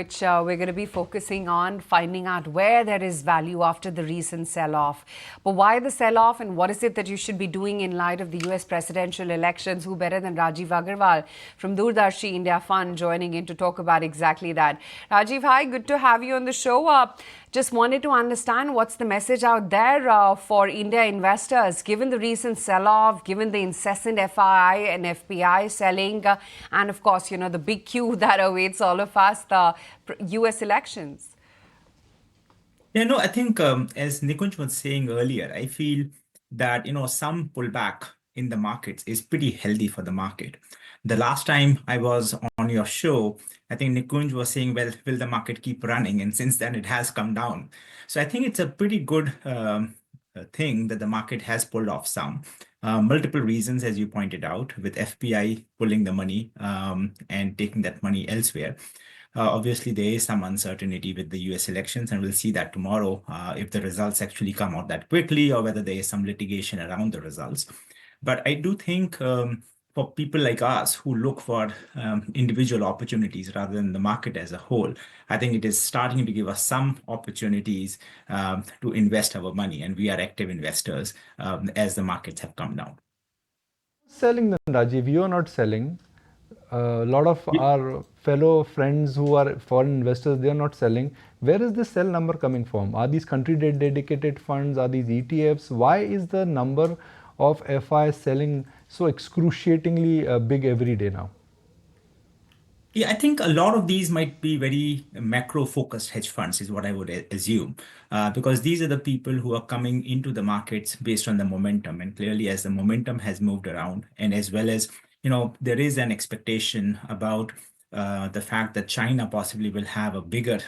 which we're going to be focusing on finding out where there is value after the recent sell-off. But why the sell-off and what is it that you should be doing in light of the US presidential elections? Who better than Rajeev Agarwal from Doordarshi India Fund joining in to talk about exactly that. Rajeev, hi, good to have you on the show. Just wanted to understand what's the message out there for India investors, given the recent sell-off, given the incessant FII and FPI selling, and of course, the big queue that awaits all of us, the US elections. Yeah, no, I think as Nikunj was saying earlier, I feel that some pullback in the markets is pretty healthy for the market. The last time I was on your show, I think Nikunj was saying, well, will the market keep running? And since then, it has come down. So I think it's a pretty good thing that the market has pulled off some. Multiple reasons, as you pointed out, with FPI pulling the money and taking that money elsewhere. Obviously, there is some uncertainty with the US elections, and we'll see that tomorrow if the results actually come out that quickly or whether there is some litigation around the results. But I do think for people like us who look for individual opportunities rather than the market as a whole, I think it is starting to give us some opportunities to invest our money, and we are active investors as the markets have come down. Selling them, Rajiv, you are not selling. A lot of our fellow friends who are foreign investors, they are not selling. Where is this sell number coming from? Are these country dedicated funds? Are these ETFs? Why is the number of FIs selling so excruciatingly big every day now? Yeah, I think a lot of these might be very macro-focused hedge funds, is what I would assume, because these are the people who are coming into the markets based on the momentum. And clearly, as the momentum has moved around, and as well as, there is an expectation about the fact that China possibly will have a bigger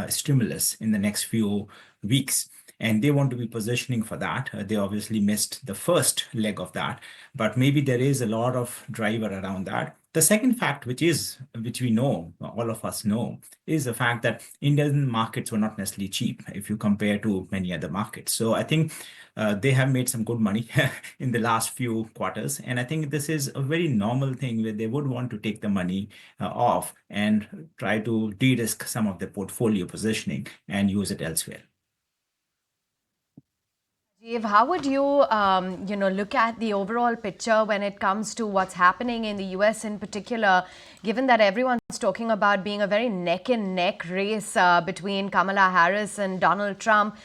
stimulus in the next few weeks. And they want to be positioning for that. They obviously missed the first leg of that, but maybe there is a lot of driver around that. The second fact, which we know, all of us know, is the fact that Indian markets were not necessarily cheap if you compare to many other markets. So I think they have made some good money in the last few quarters. And I think this is a very normal thing where they would want to take the money off and try to de-risk some of their portfolio positioning and use it elsewhere. How would you, look at the overall picture when it comes to what's happening in the US in particular, given that everyone's talking about being a very neck-and-neck race between Kamala Harris and Donald Trump?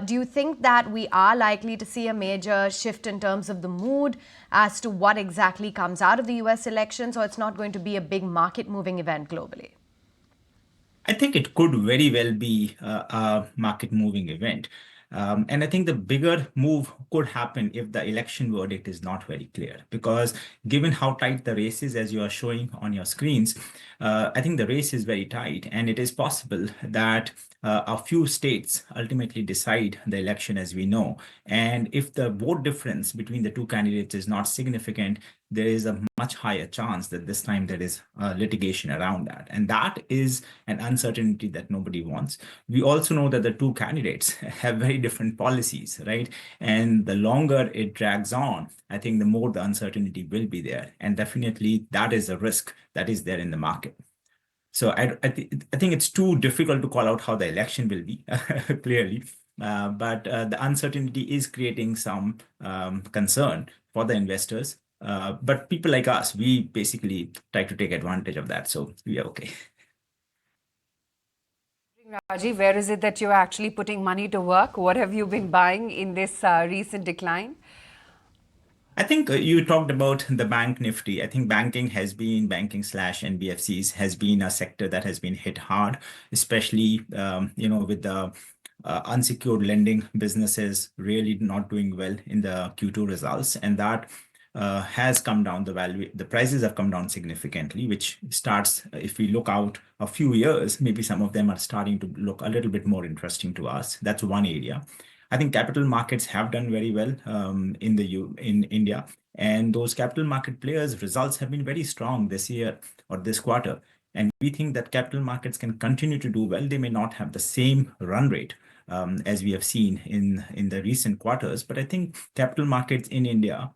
Do you think that we are likely to see a major shift in terms of the mood as to what exactly comes out of the US elections, or it's not going to be a big market-moving event globally? I think it could very well be a market-moving event. And I think the bigger move could happen if the election verdict is not very clear, because given how tight the race is, as you are showing on your screens, I think the race is very tight, and it is possible that a few states ultimately decide the election, as we know. And if the vote difference between the two candidates is not significant, there is a much higher chance that this time there is litigation around that. And that is an uncertainty that nobody wants. We also know that the two candidates have very different policies, right? And the longer it drags on, I think the more the uncertainty will be there. And definitely that is a risk that is there in the market. So I think it's too difficult to call out how the election will be, clearly. But the uncertainty is creating some concern for the investors. But people like us, we basically try to take advantage of that. So we are okay. Rajiv, where is it that you're actually putting money to work? What have you been buying in this recent decline? I think you talked about the bank nifty. I think banking slash NBFCs has been a sector that has been hit hard, especially, with the unsecured lending businesses really not doing well in the Q2 results. And that has come down, the prices have come down significantly, which starts, if we look out a few years, maybe some of them are starting to look a little bit more interesting to us. That's one area. I think capital markets have done very well in India, and those capital market players' results have been very strong this year or this quarter. And we think that capital markets can continue to do well. They may not have the same run rate as we have seen in the recent quarters, but I think capital markets in India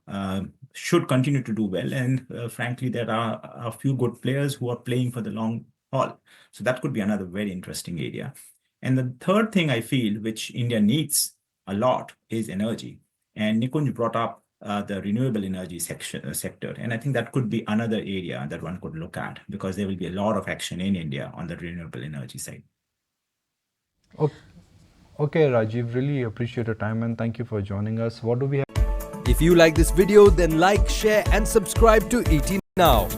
should continue to do well. And frankly, there are a few good players who are playing for the long all. So that could be another very interesting area. And the third thing I feel which India needs a lot is energy. And Nikunj brought up the renewable energy sector. And I think that could be another area that one could look at, because there will be a lot of action in India on the renewable energy side. Okay, Rajeev, really appreciate your time and thank you for joining us. What do we have? If you like this video, then like, share and subscribe to ET Now.